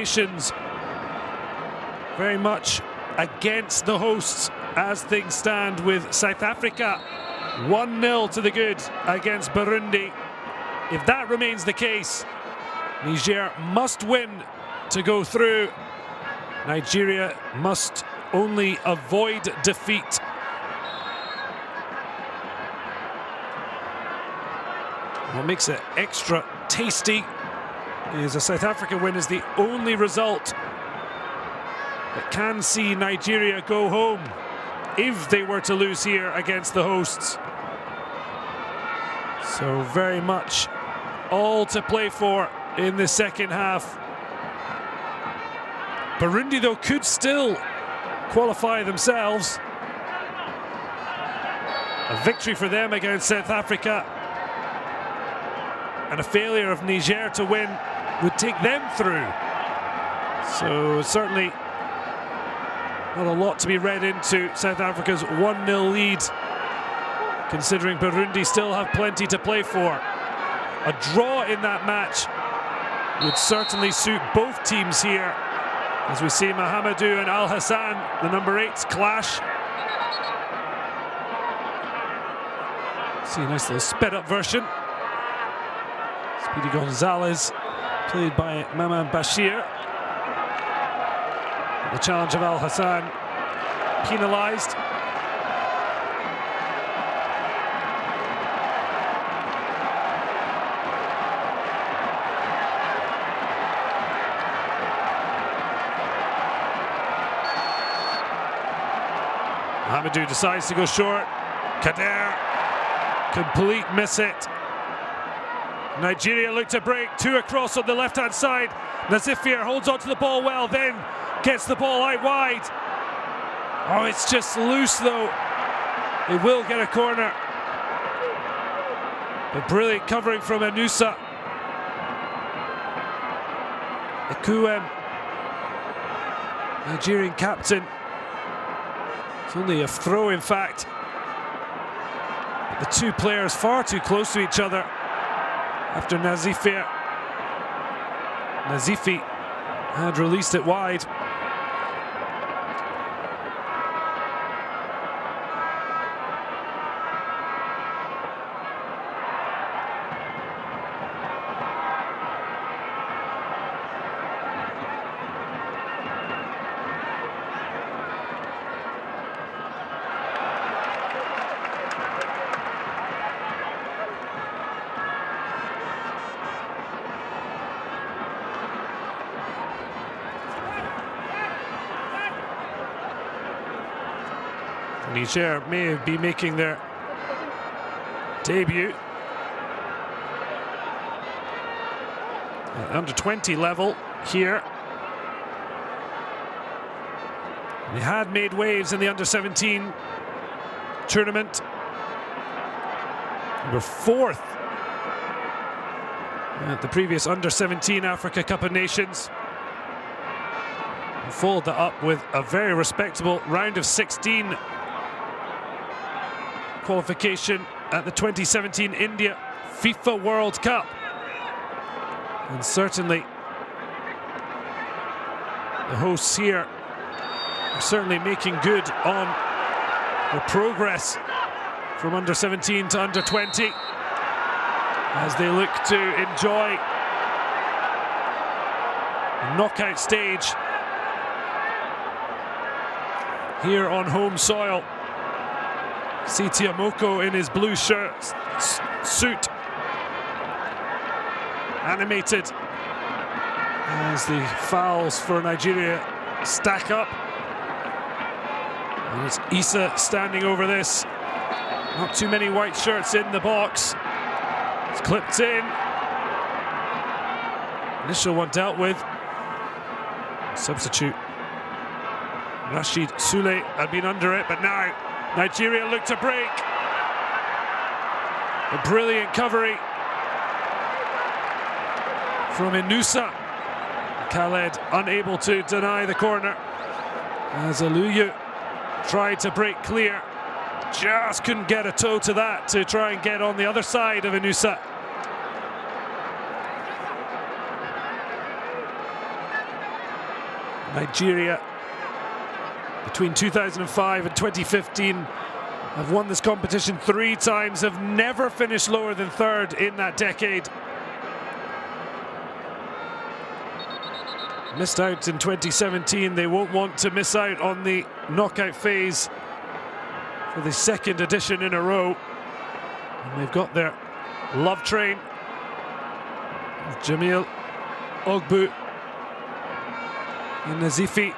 nations very much against the hosts as things stand, with South Africa 1-0 to the good against Burundi. If that remains the case, Niger must win to go through. Nigeria must only avoid defeat. What makes it extra tasty is a South Africa win is the only result that can see Nigeria go home if they were to lose here against the hosts. So very much all to play for in the second half. Burundi, though, could still qualify themselves. A victory for them against South Africa and a failure of Niger to win would take them through. So certainly not a lot to be read into South Africa's 1-0 lead, considering Burundi still have plenty to play for. A draw in that match would certainly suit both teams here, as we see Mahamadou and Al Hassan, the number 8s, clash. See a nice little sped-up version. Speedy Gonzalez, played by Maman Bashir. The challenge of Al Hassan penalised. Mahamadou decides to go short. Kader, complete miss it. Nigeria look to break, 2 across on the left-hand side. Nazifir holds onto the ball well, then gets the ball out wide. Oh, it's just loose though. They will get a corner. But brilliant covering from Anusa. Ekuem, Nigerian captain. It's only a throw, in fact. But the two players far too close to each other after Nazifi had released it wide. Niger may be making their debut at under 20 level here. They had made waves in the under 17 tournament. They were 4th at the previous under 17 Africa Cup of Nations. And followed that up with a very respectable round of 16 qualification at the 2017 India FIFA World Cup. And certainly the hosts here are certainly making good on their progress from under 17 to under 20 as they look to enjoy the knockout stage here on home soil. See Tiamoko in his blue shirt, suit, animated as the fouls for Nigeria stack up. And it's Issa standing over this. Not too many white shirts in the box. It's clipped in. Initial one dealt with. Substitute Rashid Sule had been under it, but now Nigeria look to break. A brilliant recovery from Inusa. Khaled unable to deny the corner as Aluyu tried to break clear. Just couldn't get a toe to that to try and get on the other side of Inusa. Nigeria, between 2005 and 2015, have won this competition 3 times, have never finished lower than 3rd in that decade. Missed out in 2017. They won't want to miss out on the knockout phase for the 2nd edition in a row. And they've got their love train. Jamil Ogbu and Nazifi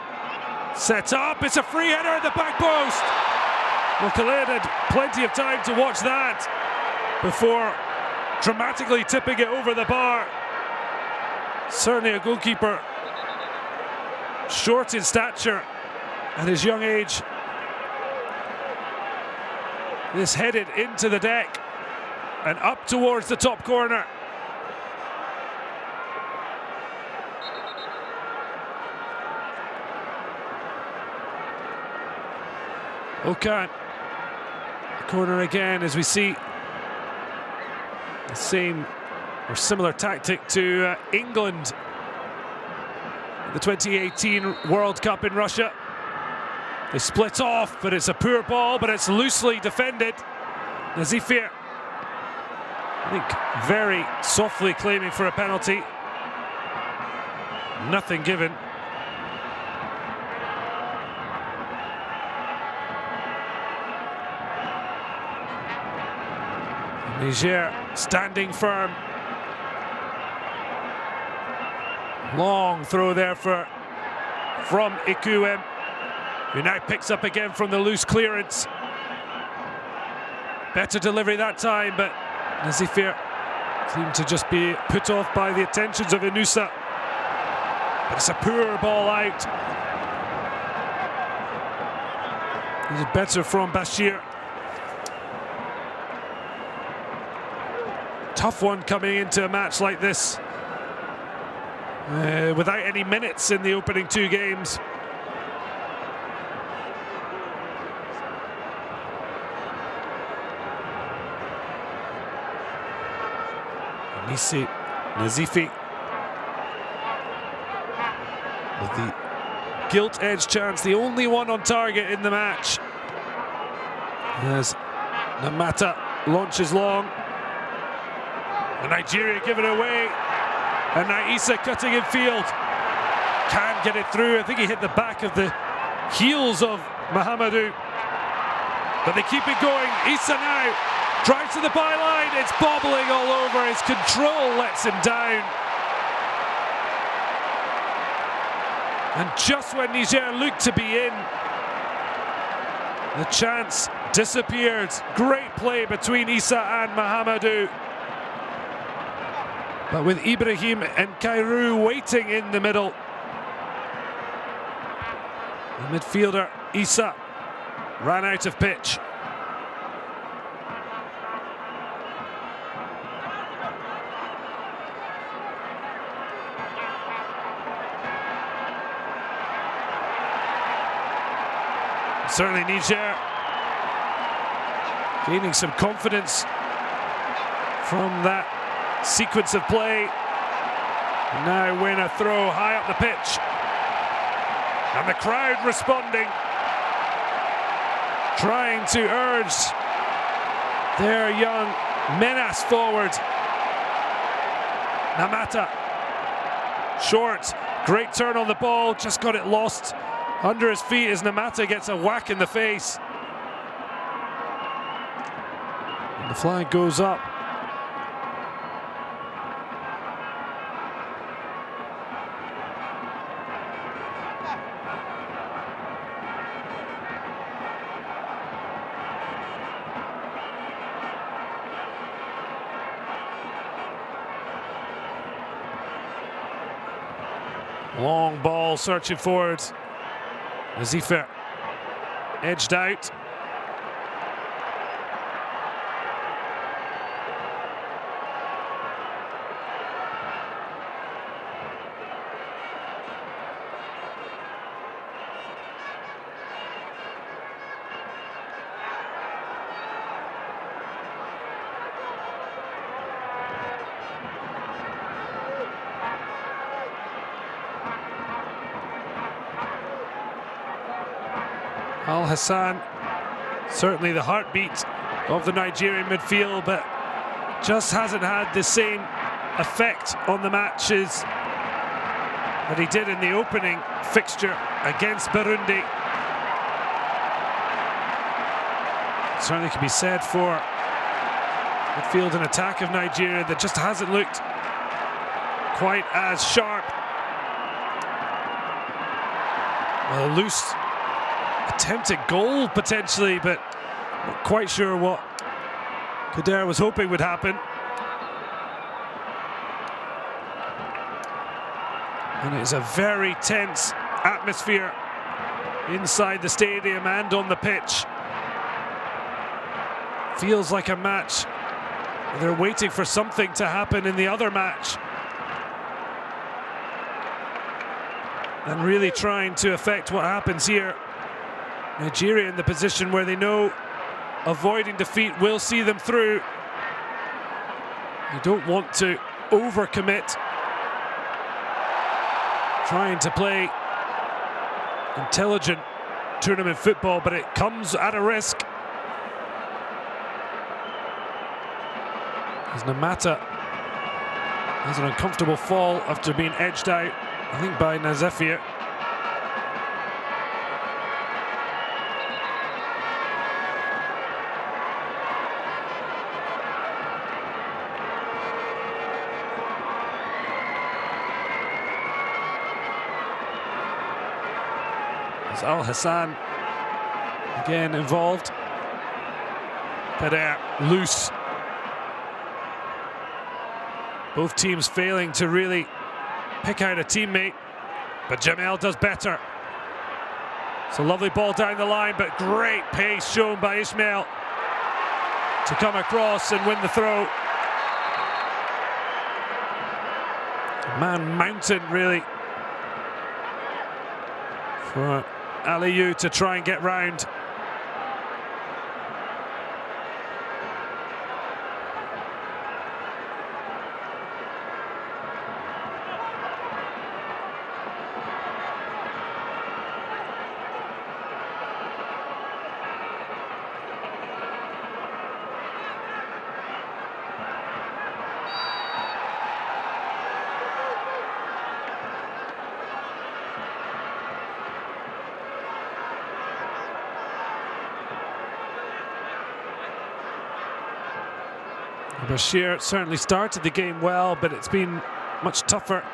set up. It's a free header at the back post. Well, Khaled had plenty of time to watch that before dramatically tipping it over the bar. Certainly a goalkeeper short in stature at his young age. This headed into the deck and up towards the top corner. Okan, corner again, as we see the same or similar tactic to England at the 2018 World Cup in Russia. They split off, but it's a poor ball, but it's loosely defended. Nazifi, I think, very softly claiming for a penalty. Nothing given. Niger standing firm. Long throw there from Ikuem, who now picks up again from the loose clearance. Better delivery that time, but Nazifi seemed to just be put off by the attentions of Inusa. But it's a poor ball out. Needed better from Bashir. Tough one coming into a match like this. Without any minutes in the opening 2 games. Nazifi with the gilt-edge chance, the only one on target in the match. As Namata launches long. And Nigeria give it away. And now Issa cutting in field. Can't get it through. I think he hit the back of the heels of Mahamadou. But they keep it going. Issa now drives to the byline. It's bobbling all over. His control lets him down. And just when Niger looked to be in, the chance disappeared. Great play between Issa and Mahamadou. But with Ibrahim and Kairu waiting in the middle, the midfielder Issa ran out of pitch. Certainly Niger gaining some confidence from that sequence of play. And now win a throw high up the pitch. And the crowd responding, trying to urge their young menace forward. Namata, short, great turn on the ball, just got it lost under his feet as Namata gets a whack in the face. And the flag goes up. Long ball searching forward. Nazifi edged out. Al Hassan, certainly the heartbeat of the Nigerian midfield, but just hasn't had the same effect on the matches that he did in the opening fixture against Burundi. Certainly can be said for midfield and attack of Nigeria that just hasn't looked quite as sharp. Well, a loose attempted goal potentially, but not quite sure what Kader was hoping would happen. And it's a very tense atmosphere inside the stadium and on the pitch. Feels like a match. They're waiting for something to happen in the other match, and really trying to affect what happens here. Nigeria in the position where they know avoiding defeat will see them through. You don't want to overcommit, trying to play intelligent tournament football, but it comes at a risk. As Namata has an uncomfortable fall after being edged out, I think, by Nazefia. As Al Hassan again involved. Kader loose. Both teams failing to really pick out a teammate, but Jamel does better. It's a lovely ball down the line, but great pace shown by Ismail to come across and win the throw. Man mountain, really, for Aliyu to try and get round. Bashir certainly started the game well, but it's been much tougher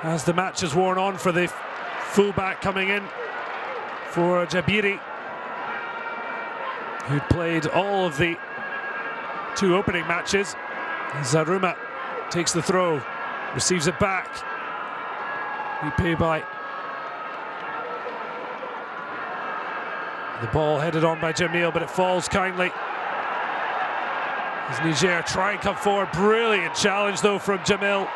as the match has worn on for the fullback coming in for Jabiri, who'd played all of the two opening matches. Zaruma takes the throw, receives it back. Repay by the ball headed on by Jamil, but it falls kindly. As Niger try and come forward. Brilliant challenge though from Jamil.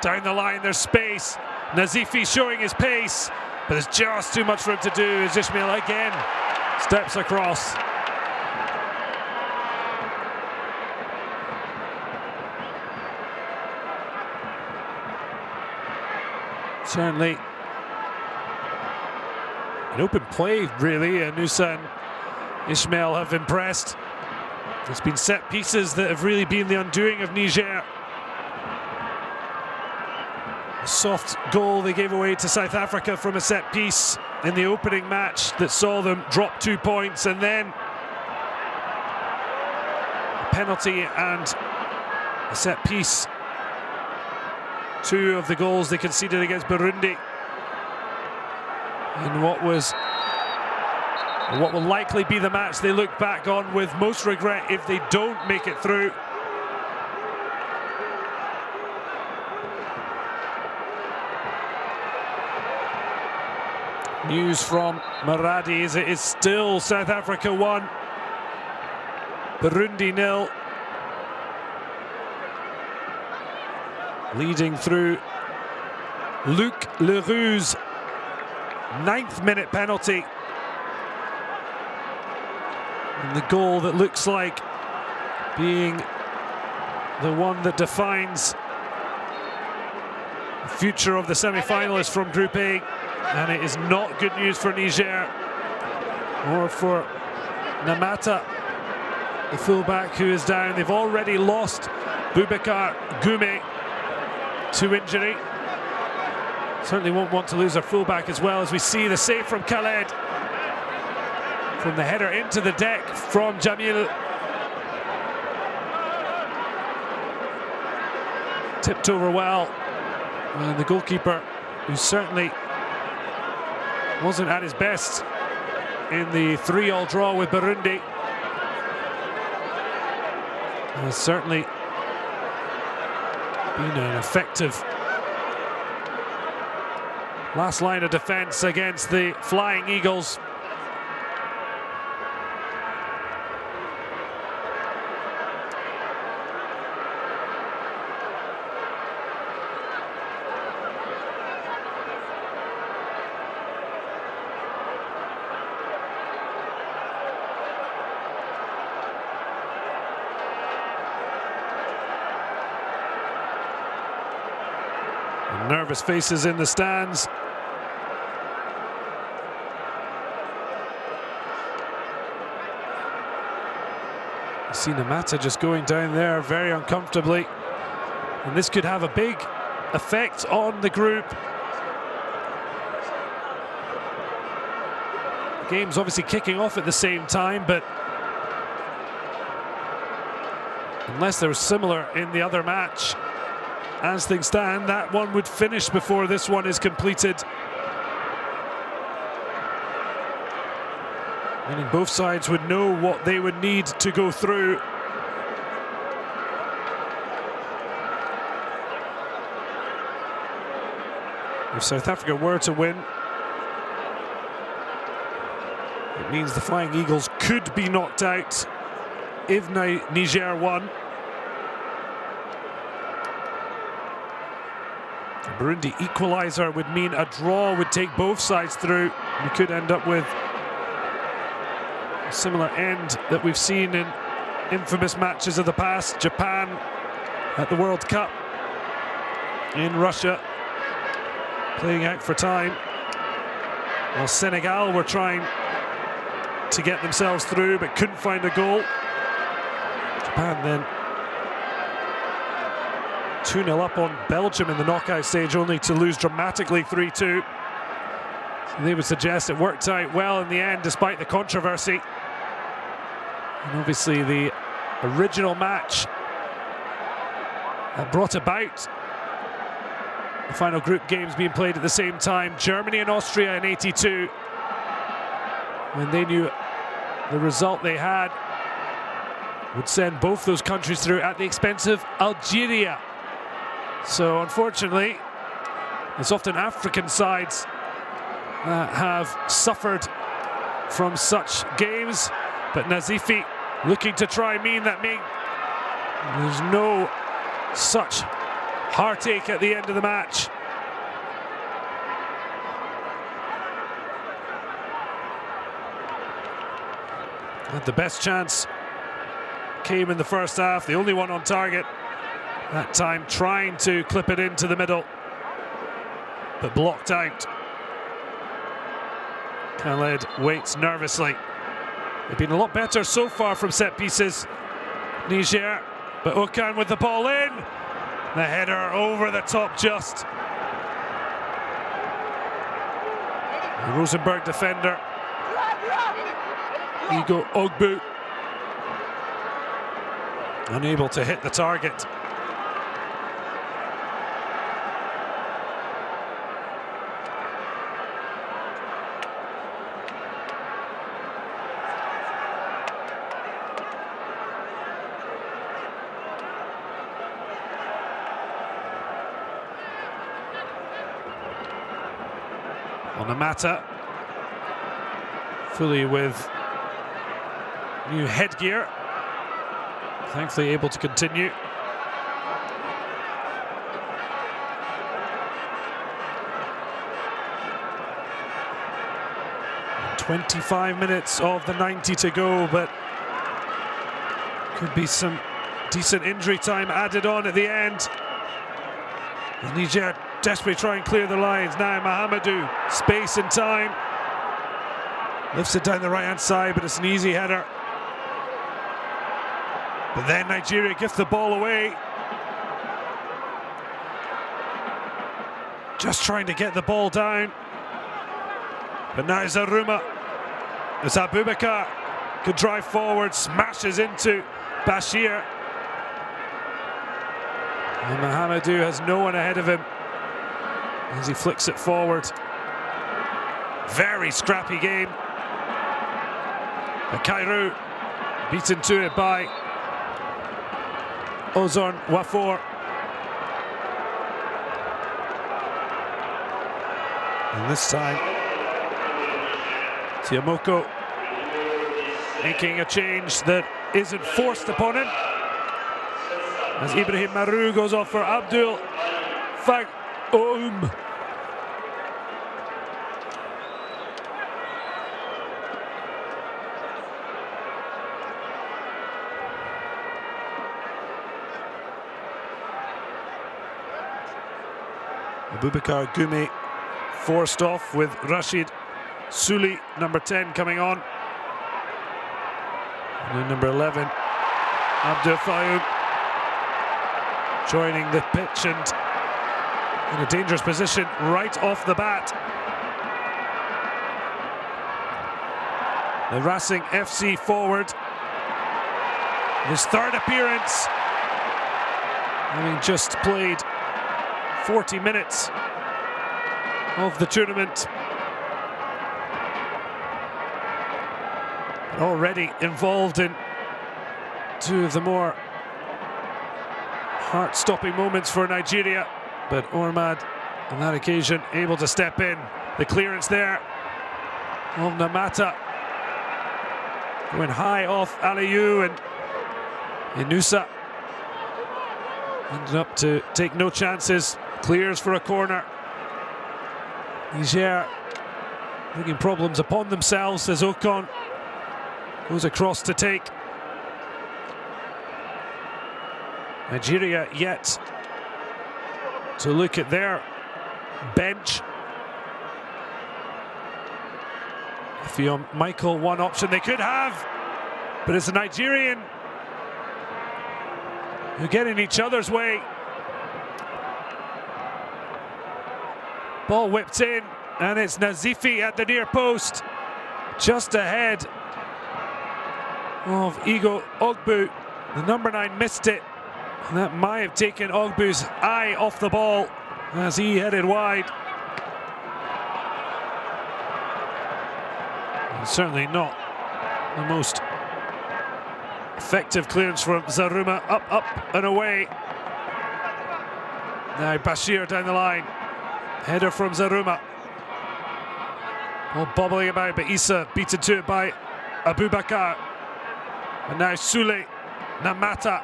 Down the line there's space. Nazifi showing his pace, but there's just too much for him to do as Ismail again steps across. Certainly an open play really, and Nusa and Ismail have impressed. There's been set pieces that have really been the undoing of Niger. A soft goal they gave away to South Africa from a set piece in the opening match that saw them drop 2 points, and then a penalty and a set piece. Two of the goals they conceded against Burundi in what will likely be the match they look back on with most regret if they don't make it through. News from Maradi is it is still South Africa 1, Burundi 0. Leading through Luc Leroux's 9th minute penalty. And the goal that looks like being the one that defines The future of the semi-finalists from Group A, and it is not good news for Niger or for Namata, the fullback who is down. They've already lost Boubacar Goume to injury. Certainly won't want to lose their fullback as well, as we see the save from Khaled. From the header into the deck from Jamil. Tipped over well. And the goalkeeper, who certainly wasn't at his best in the 3-3 draw with Burundi, has certainly been an effective last line of defence against the Flying Eagles. Nervous faces in the stands. You see Namata just going down there very uncomfortably, and this could have a big effect on the group. The game's obviously kicking off at the same time, but unless there was similar in the other match, as things stand, that one would finish before this one is completed. Meaning both sides would know what they would need to go through. If South Africa were to win, it means the Flying Eagles could be knocked out if Niger won. A Burundi equaliser would mean a draw would take both sides through. We could end up with a similar end that we've seen in infamous matches of the past. Japan at the World Cup in Russia, playing out for time, while Senegal were trying to get themselves through but couldn't find a goal. Japan then 2-0 up on Belgium in the knockout stage, only to lose dramatically 3-2. So they would suggest it worked out well in the end, despite the controversy. And obviously the original match that brought about the final group games being played at the same time, Germany and Austria in '82, when they knew the result they had would send both those countries through at the expense of Algeria. So unfortunately, it's often African sides that have suffered from such games, but Nazifi looking to try mean that there's no such heartache at the end of the match. And the best chance came in the first half, the only one on target that time, trying to clip it into the middle, but blocked out. Khaled waits nervously. They've been a lot better so far from set pieces, Niger, but Okan with the ball in. The header over the top just. The Rosenborg defender, Igo Ogbu, unable to hit the target. On the matter, fully with new headgear, thankfully able to continue. And 25 minutes of the 90 to go, but could be some decent injury time added on at the end. Niger desperately try and clear the lines. Now Mahamadou, space and time. Lifts it down the right-hand side, but it's an easy header. But then Nigeria gives the ball away. Just trying to get the ball down. But now Zaruma, as Abubakar could drive forward, smashes into Bashir. And Mahamadou has no one ahead of him as he flicks it forward. Very scrappy game. But Cairo beaten to it by Ozorn Wafor. And this time, Tiamoko making a change that isn't forced upon him. As Ibrahim Maru goes off for Abdul Fagoum. Abubakar Gume forced off with Rashid Suli, number 10, coming on. And then number 11, Abdul Fayoum, joining the pitch and in a dangerous position right off the bat. The Racing FC forward, his third appearance, having just played 40 minutes of the tournament. Already involved in two of the more heart-stopping moments for Nigeria, but Ormad on that occasion able to step in. The clearance there of Namata going high off Aliyu, and Inusa ended up to take no chances. Clears for a corner. Niger bringing problems upon themselves as Ocon goes across to take. Nigeria yet to look at their bench. Theo Michael, one option they could have, but it's a Nigerian who get in each other's way. Ball whipped in, and it's Nazifi at the near post, just ahead of Igo Ogbu. The number 9 missed it, and that might have taken Ogbu's eye off the ball as he headed wide. And certainly not the most effective clearance from Zaruma. Up and away. Now Bashir down the line. Header from Zaruma. All bobbling about, but Issa beaten to it by Abubakar. And now Sule Namata.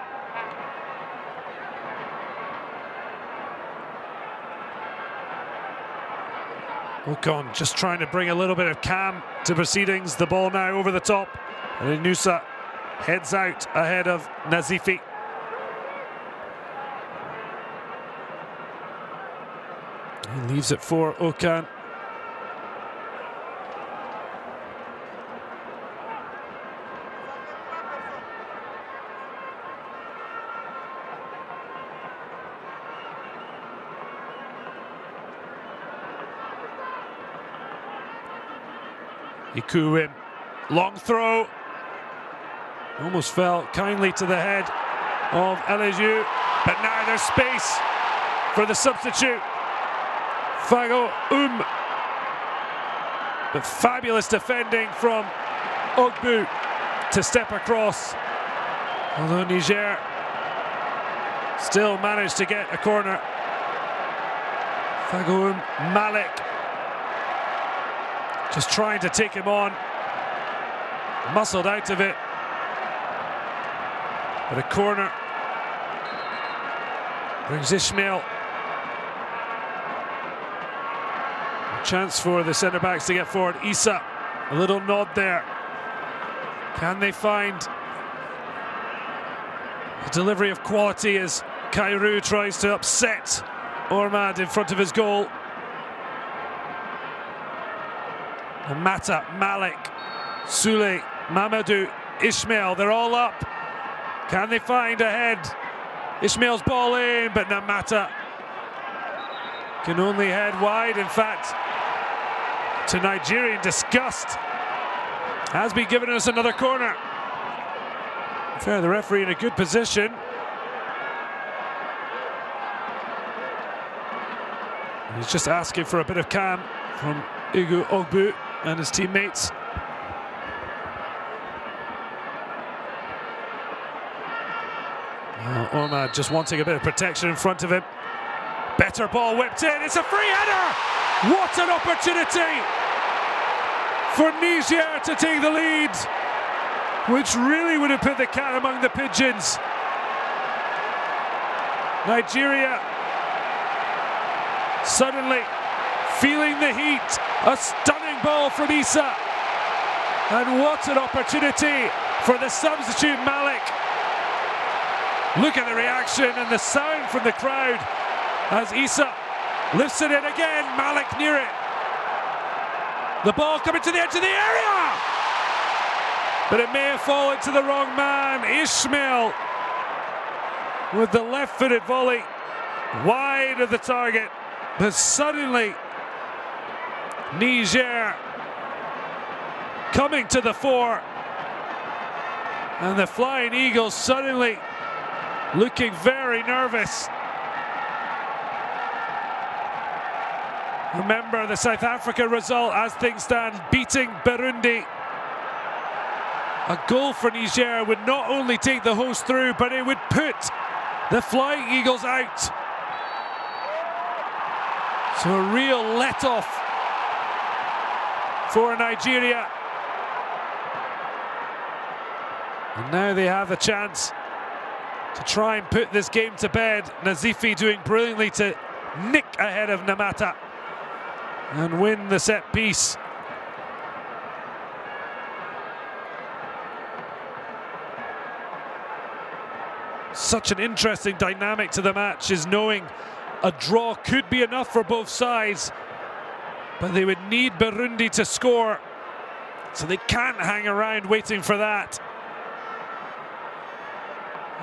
Ocon just trying to bring a little bit of calm to proceedings. The ball now over the top. And Inusa heads out ahead of Nazifi. He leaves it for Okan. Ikuwin, long throw. Almost fell kindly to the head of Eliju, but now there's space for the substitute. Fago but fabulous defending from Ogbu to step across. Although Niger still managed to get a corner. Fago Malik just trying to take him on. Muscled out of it. But a corner brings Ishmael. Chance for the centre-backs to get forward. Issa, a little nod there. Can they find a delivery of quality as Cairo tries to upset Ormad in front of his goal. And Mata, Malik, Sule, Mamadou, Ismail, they're all up. Can they find a head? Ismail's ball in, but Namata can only head wide. In fact, to Nigerian disgust, has been giving us another corner. Fair, the referee in a good position. He's just asking for a bit of calm from Ugu Ogbu and his teammates. Ormad just wanting a bit of protection in front of him. Better ball whipped in, it's a free header! What an opportunity for Niger to take the lead, which really would have put the cat among the pigeons. Nigeria suddenly feeling the heat. A stunning ball from Issa. And what an opportunity for the substitute Malik. Look at the reaction and the sound from the crowd as Issa lifts it in again. Malik near it. The ball coming to the edge of the area, but it may have fallen to the wrong man. Ismail with the left-footed volley wide of the target, but suddenly Niger coming to the fore, and the Flying Eagles suddenly looking very nervous. Remember the South Africa result as things stand, beating Burundi. A goal for Niger would not only take the host through, but it would put the Flying Eagles out. So a real let-off for Nigeria. And now they have the chance to try and put this game to bed. Nazifi doing brilliantly to nick ahead of Namata and win the set piece. Such an interesting dynamic to the match is knowing a draw could be enough for both sides, but they would need Burundi to score, so they can't hang around waiting for that.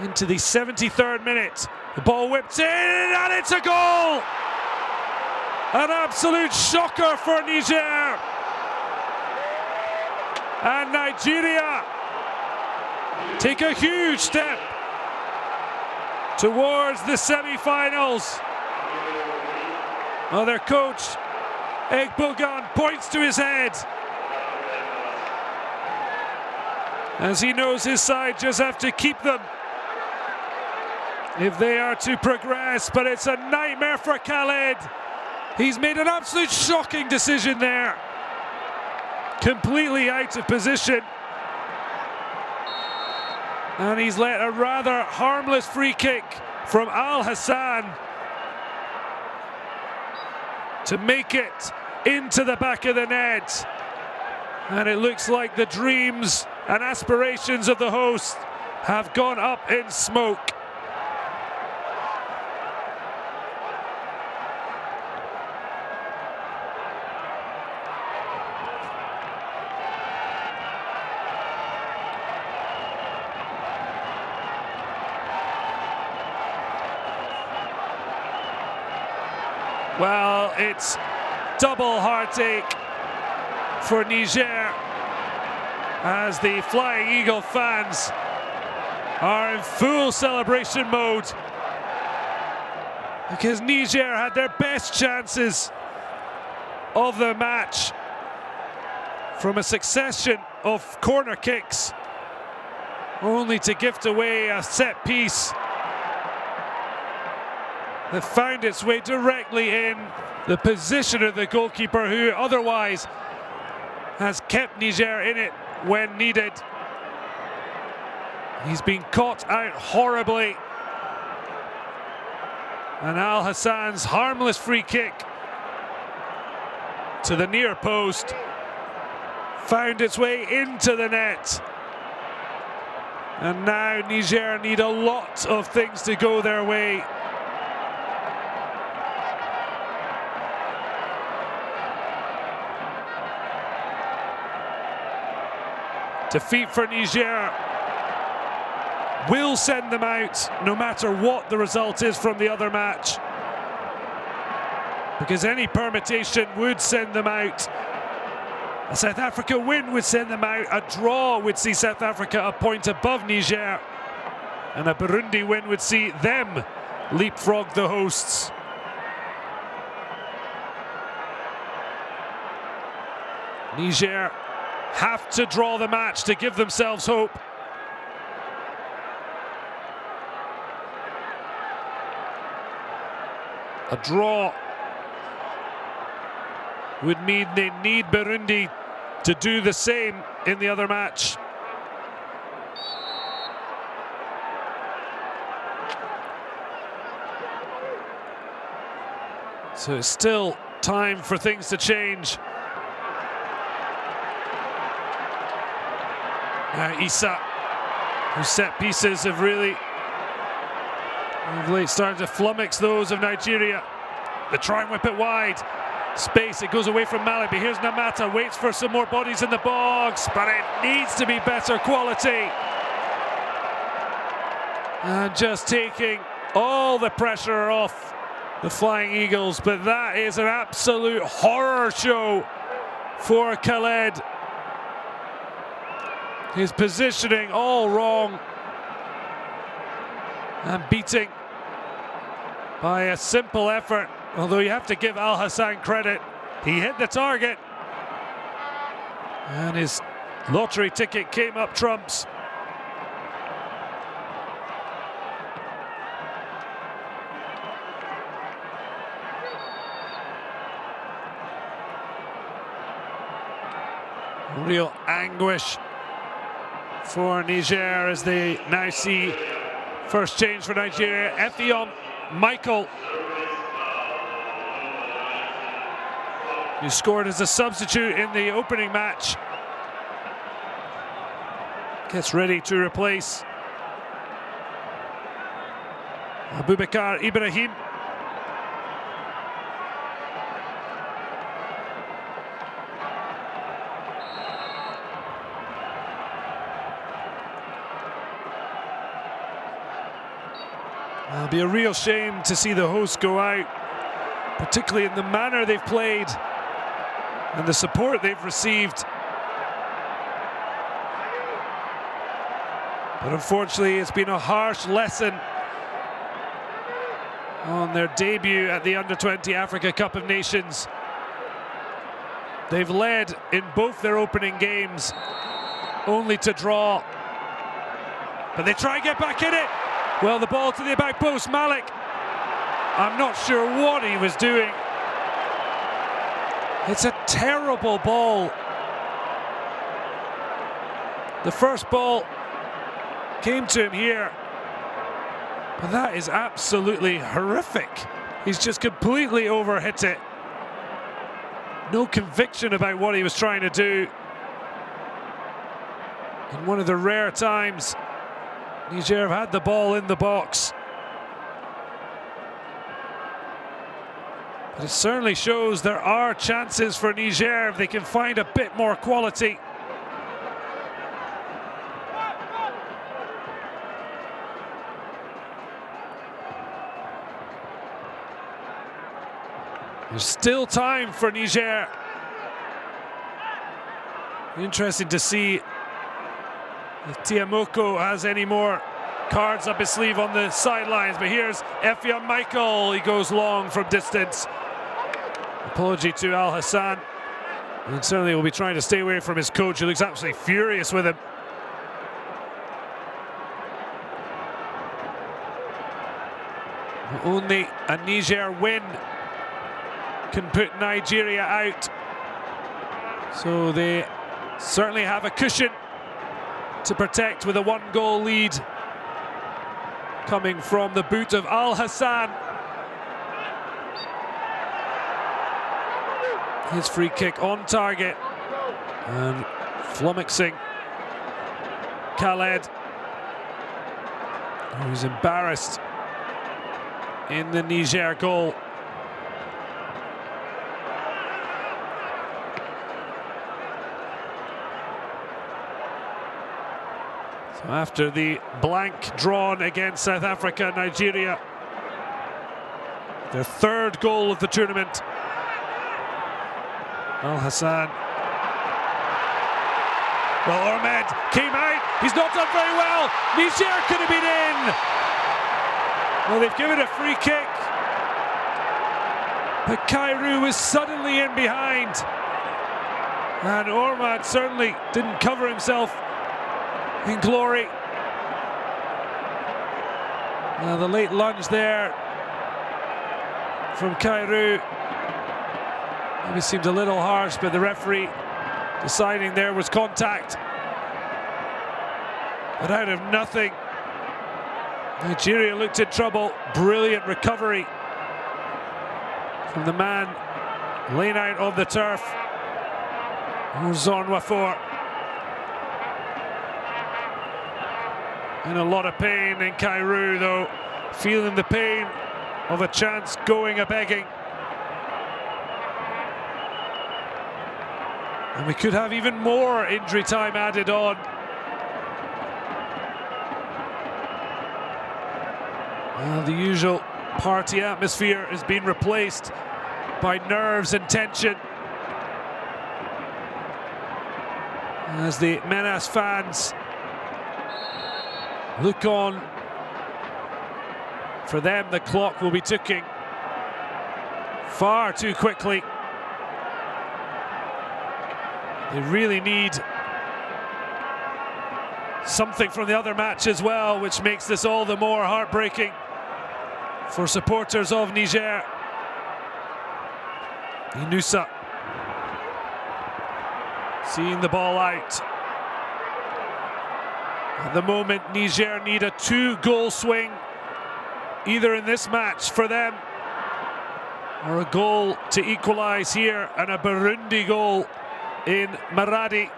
Into the 73rd minute, the ball whipped in and it's a goal! An absolute shocker for Niger. And Nigeria take a huge step towards the semi-finals. Well, their coach, Egbogan, points to his head as he knows his side just have to keep them if they are to progress, but it's a nightmare for Khaled. He's made an absolute shocking decision there. Completely out of position. And he's let a rather harmless free kick from Al Hassan to make it into the back of the net. And it looks like the dreams and aspirations of the host have gone up in smoke. Well, it's double heartache for Niger as the Flying Eagle fans are in full celebration mode because Niger had their best chances of the match from a succession of corner kicks, only to gift away a set piece that found its way directly in the position of the goalkeeper, who otherwise has kept Niger in it when needed. He's been caught out horribly. And Al Hassan's harmless free kick to the near post found its way into the net. And now Niger need a lot of things to go their way Defeat for Niger will send them out no matter what the result is from the other match, because any permutation would send them out. A South Africa win would send them out. A draw would see South Africa a point above Niger, and a Burundi win would see them leapfrog the hosts. Niger have to draw the match to give themselves hope. A draw would mean they need Burundi to do the same in the other match. So it's still time for things to change. Now Issa, whose set pieces have really of late started to flummox those of Nigeria. They try and whip it wide. Space, it goes away from Malik, but here's Namata, waits for some more bodies in the box, but it needs to be better quality. And just taking all the pressure off the Flying Eagles, but that is an absolute horror show for Khaled. His positioning all wrong, and beating by a simple effort. Although you have to give Al Hassan credit, he hit the target and his lottery ticket came up trumps. Real anguish for Niger as they now see first change for Nigeria. Effiong Michael, who scored as a substitute in the opening match, gets ready to replace Abubakar Ibrahim. It'll be a real shame to see the hosts go out, particularly in the manner they've played and the support they've received. But unfortunately, it's been a harsh lesson on their debut at the Under-20 Africa Cup of Nations. They've led in both their opening games, only to draw. But they try and get back in it. Well, the ball to the back post, Malik. I'm not sure what he was doing. It's a terrible ball. The first ball came to him here, but that is absolutely horrific. He's just completely overhit it. No conviction about what he was trying to do. And one of the rare times Niger have had the ball in the box. But it certainly shows there are chances for Niger if they can find a bit more quality. There's still time for Niger. Interesting to see if Tiamoko has any more cards up his sleeve on the sidelines. But here's Effiong Michael. He goes long from distance. Apology to Al Hassan. And certainly will be trying to stay away from his coach, who looks absolutely furious with him. Only a Niger win can put Nigeria out. So they certainly have a cushion to protect with a one-goal lead coming from the boot of Al Hassan. His free kick on target and flummoxing Khaled, who's embarrassed in the Niger goal. So after the blank drawn against South Africa, Nigeria, their third goal of the tournament. Al Hassan. Well, Ahmed came out. He's not done very well. Niger could have been in. Well, they've given a free kick. But Cairo was suddenly in behind. And Ahmed certainly didn't cover himself in glory. The late lunge there from Cairo maybe seemed a little harsh, but the referee deciding there was contact. But out of nothing, Nigeria looked in trouble. Brilliant recovery from the man laying out on the turf, Ozon Wafor. In a lot of pain in Cairo, though, feeling the pain of a chance going a-begging. And we could have even more injury time added on. Well, the usual party atmosphere has been replaced by nerves and tension, as the Menas fans look on. For them, the clock will be ticking far too quickly. They really need something from the other match as well, which makes this all the more heartbreaking for supporters of Niger. Inusa seeing the ball out. At the moment, Niger need a 2-goal swing, either in this match for them, or a goal to equalise here, and a Burundi goal in Maradi.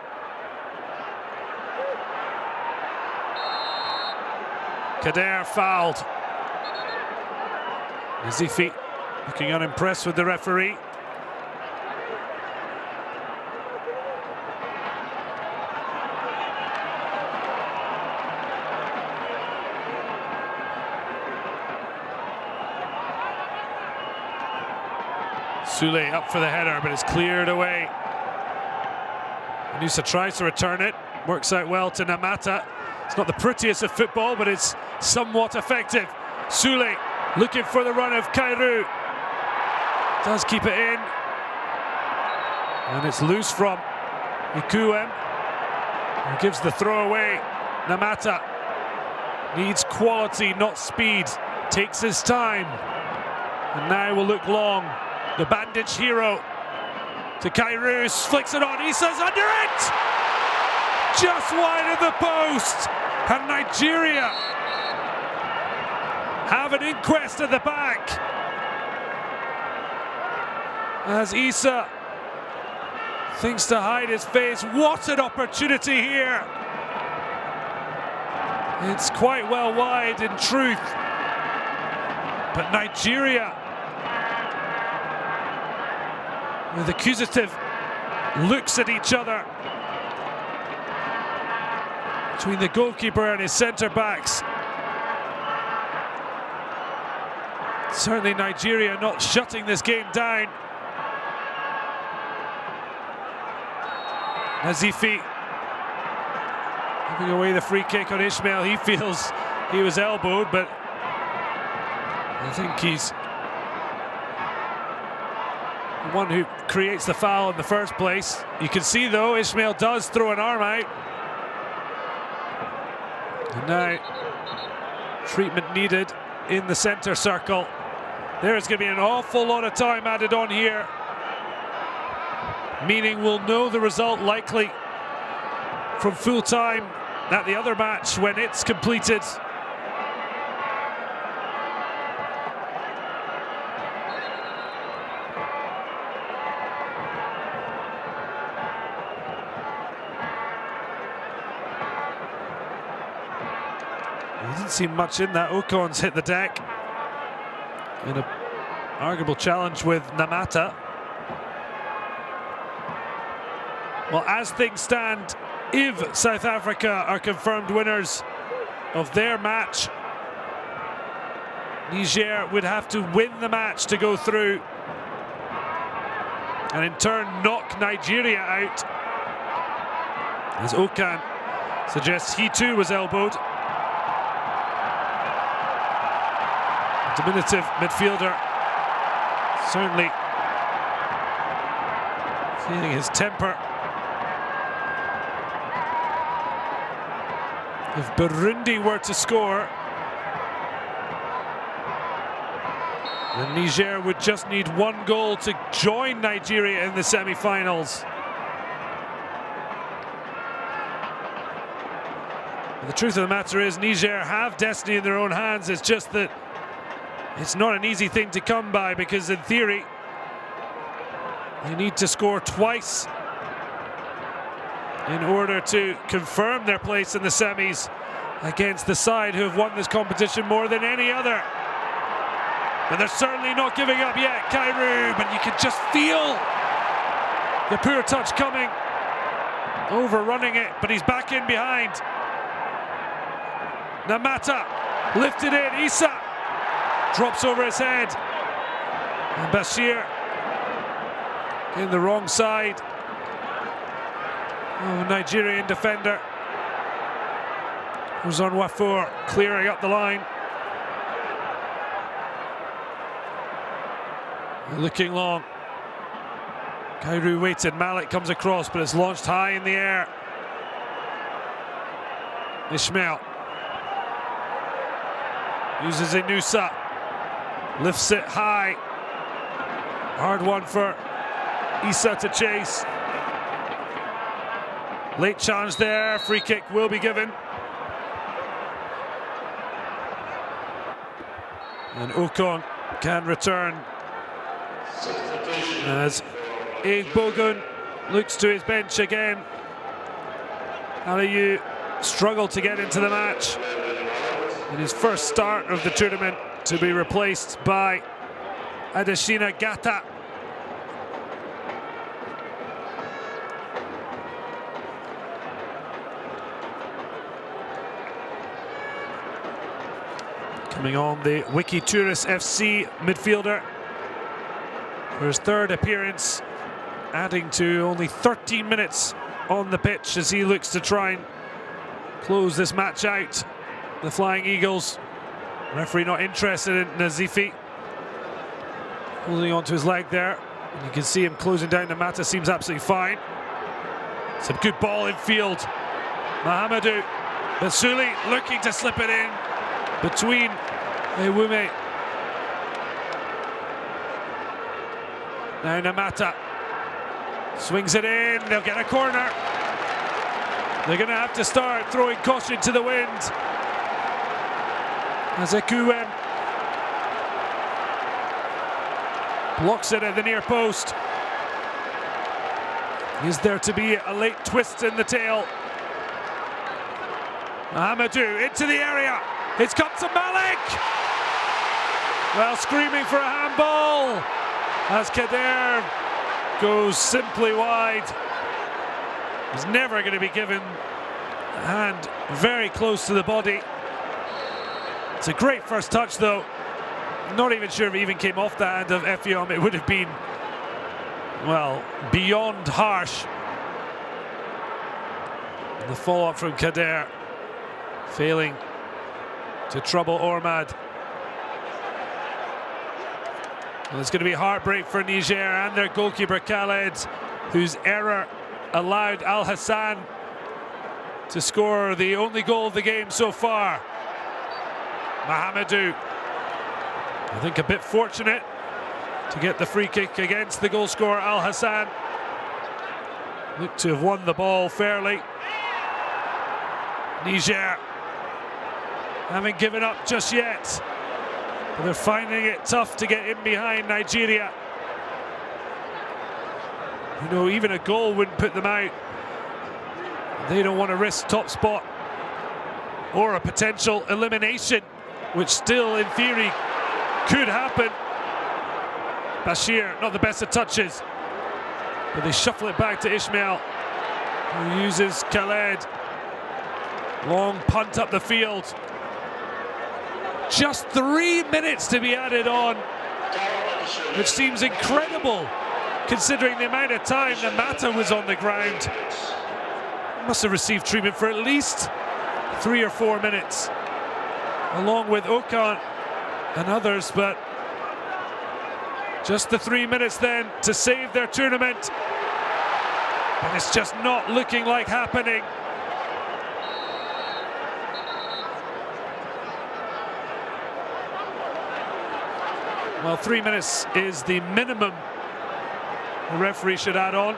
Kader fouled. Zifi looking unimpressed with the referee. Sule up for the header, but it's cleared away. Inusa tries to return it, works out well to Namata. It's not the prettiest of football, but it's somewhat effective. Sule looking for the run of Cairo. Does keep it in. And it's loose from Ikuem, who gives the throw away. Namata needs quality, not speed. Takes his time. And now will look long. The bandage hero to Cairo, flicks it on. Issa's under it! Just wide of the post. And Nigeria have an inquest at the back, as Issa thinks to hide his face. What an opportunity here. It's quite well wide in truth, but Nigeria, with accusative looks at each other between the goalkeeper and his centre-backs. Certainly Nigeria not shutting this game down. Nazifi giving away the free kick on Ishmael. He feels he was elbowed, but I think he's the one who creates the foul in the first place. You can see, though, Ishmael does throw an arm out. And now treatment needed in the centre circle. There's going to be an awful lot of time added on here, meaning we'll know the result likely from full time at the other match when it's completed. There didn't seem much in that. Okon's hit the deck in an arguable challenge with Namata. Well, as things stand, if South Africa are confirmed winners of their match, Niger would have to win the match to go through, and in turn knock Nigeria out, as Okan suggests he too was elbowed. Diminutive midfielder, certainly feeling his temper. If Burundi were to score, then Niger would just need one goal to join Nigeria in the semi-finals. The truth of the matter is, Niger have destiny in their own hands. It's just that it's not an easy thing to come by, because in theory they need to score twice in order to confirm their place in the semis against the side who have won this competition more than any other. But they're certainly not giving up yet, Kairu, but you can just feel the poor touch coming, overrunning it, but he's back in behind. Namata lifted in, Issa drops over his head, and Bashir in the wrong side. Oh, Nigerian defender was on Wafour, clearing up the line. Looking long. Kairu waited, Malik comes across, but it's launched high in the air. Ismail uses Inusa, lifts it high. Hard one for Issa to chase. Late challenge there, free kick will be given. And Okon can return as Igbogun looks to his bench again. Aliyu struggled to get into the match in his first start of the tournament, to be replaced by Adesina Gata. Coming on, the Wiki Tourist FC midfielder for his third appearance, adding to only 13 minutes on the pitch as he looks to try and close this match out. The Flying Eagles, referee not interested in Nazifi, holding onto his leg there, and you can see him closing down. The Mata seems absolutely fine. Some good ball in field. Mahamadou Basuli looking to slip it in between Ewume. Now Namata swings it in, they'll get a corner. They're going to have to start throwing caution to the wind. As Ekuem blocks it at the near post. Is there to be a late twist in the tail? Mahamadou into the area. It's come to Malik. Well, screaming for a handball as Kader goes simply wide. He's never going to be given a hand very close to the body. It's a great first touch, though. Not even sure if it even came off the hand of Effiong. It would have been, well, beyond harsh. And the follow-up from Kader, failing to trouble Ormad. Well, it's going to be heartbreak for Niger and their goalkeeper Khaled, whose error allowed Al Hassan to score the only goal of the game so far. Mahamadou, I think a bit fortunate to get the free kick against the goal scorer Al Hassan. Looked to have won the ball fairly. Niger haven't given up just yet, but they're finding it tough to get in behind Nigeria. You know, even a goal wouldn't put them out. They don't want to risk top spot or a potential elimination, which still, in theory, could happen. Bashir, not the best of touches, but they shuffle it back to Ismail. who uses Khaled. Long punt up the field. Just 3 minutes to be added on, which seems incredible considering the amount of time the Mata was on the ground. Must have received treatment for at least 3 or 4 minutes, along with Okan and others, but just the 3 minutes then to save their tournament. And it's just not looking like happening. Well, 3 minutes is the minimum the referee should add on.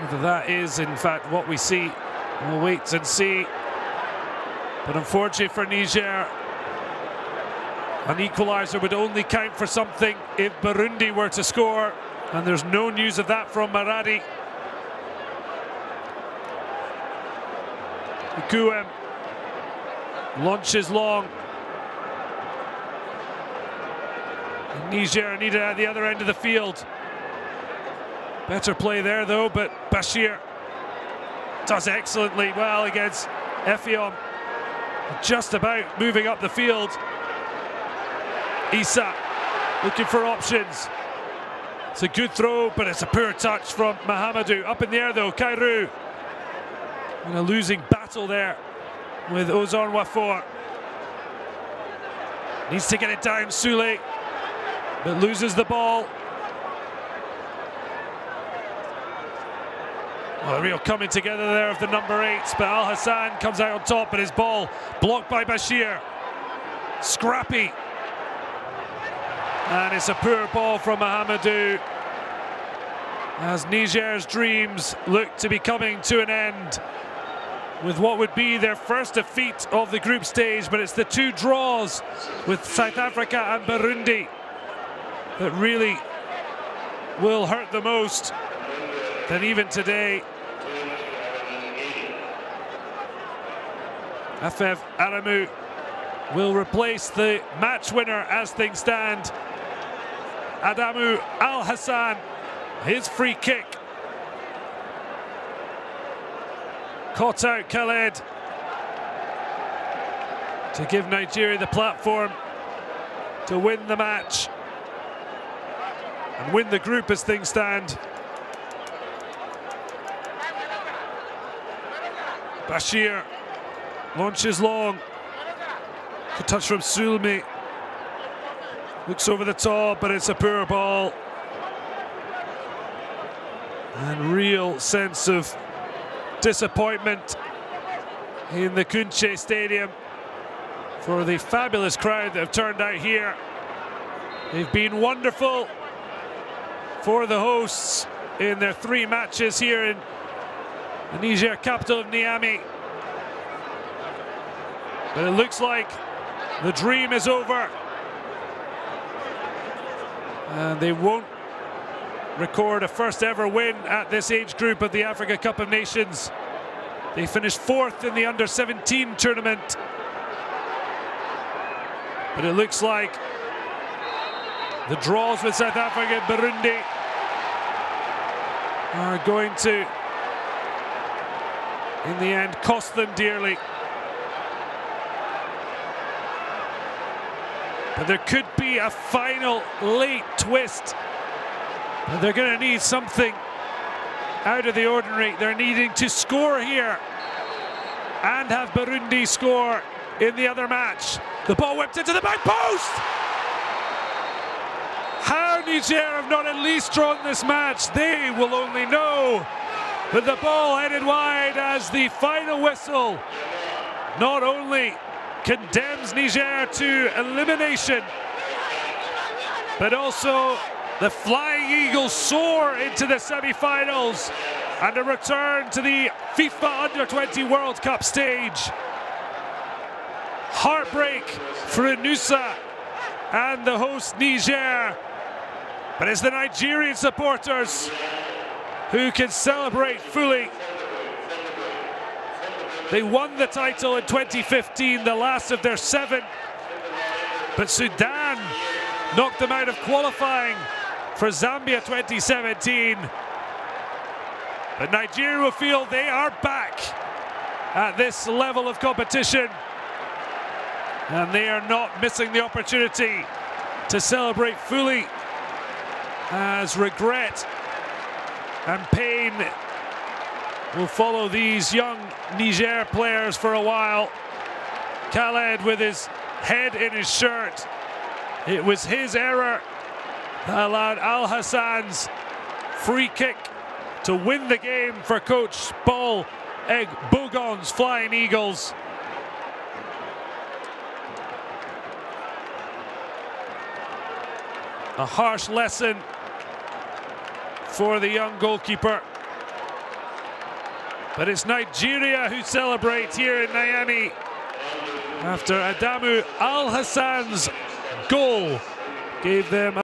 Whether that is, in fact, what we see, we'll wait and see. But unfortunately for Niger, an equaliser would only count for something if Burundi were to score, and there's no news of that from Maradi. Ikuem launches long. And Niger needed at the other end of the field. Better play there though, but Bashir does excellently well against Effiong. Just about moving up the field. Issa looking for options. It's a good throw, but it's a poor touch from Mahamadou. Up in the air though, Kairu. In a losing battle there with Ozon Wafor. Needs to get it down, Soulé, but loses the ball. Well, a real coming together there of the number 8s, but Al Hassan comes out on top, but his ball blocked by Bashir. Scrappy. And it's a poor ball from Mahamadou as Niger's dreams look to be coming to an end with what would be their first defeat of the group stage, but it's the 2 draws with South Africa and Burundi that really will hurt the most. Then even today, Afev Aramu will replace the match winner as things stand. Adamu Al Hassan, his free kick. Caught out Khaled to give Nigeria the platform to win the match and win the group as things stand. Bashir launches long. Good touch from Sulmi. Looks over the top, but it's a poor ball. And real sense of disappointment in the Kunche Stadium for the fabulous crowd that have turned out here. They've been wonderful for the hosts in their 3 matches here in the Niger capital of Niamey. But it looks like the dream is over. And they won't record a first ever win at this age group of the Africa Cup of Nations. They finished 4th in the under-17 tournament. But it looks like the draws with South Africa and Burundi are going to, in the end, cost them dearly. But there could be a final late twist. But they're going to need something out of the ordinary. They're needing to score here and have Burundi score in the other match. The ball whipped into the back post! How Niger have not at least drawn this match, they will only know. But the ball headed wide as the final whistle not only condemns Niger to elimination, but also the Flying Eagles soar into the semi-finals and a return to the FIFA Under-20 World Cup stage. Heartbreak for Inusa and the host Niger, but it's the Nigerian supporters who can celebrate fully. They won the title in 2015, the last of their 7, but Sudan knocked them out of qualifying for Zambia 2017. But Nigeria will feel they are back at this level of competition, and they are not missing the opportunity to celebrate fully, as regret and pain will follow these young Niger players for a while. Khaled with his head in his shirt. It was his error that allowed Al Hassan's free kick to win the game for coach Paul Bogon's Flying Eagles. A harsh lesson for the young goalkeeper. But it's Nigeria who celebrate here in Niamey after Adamu Al Hassan's goal gave them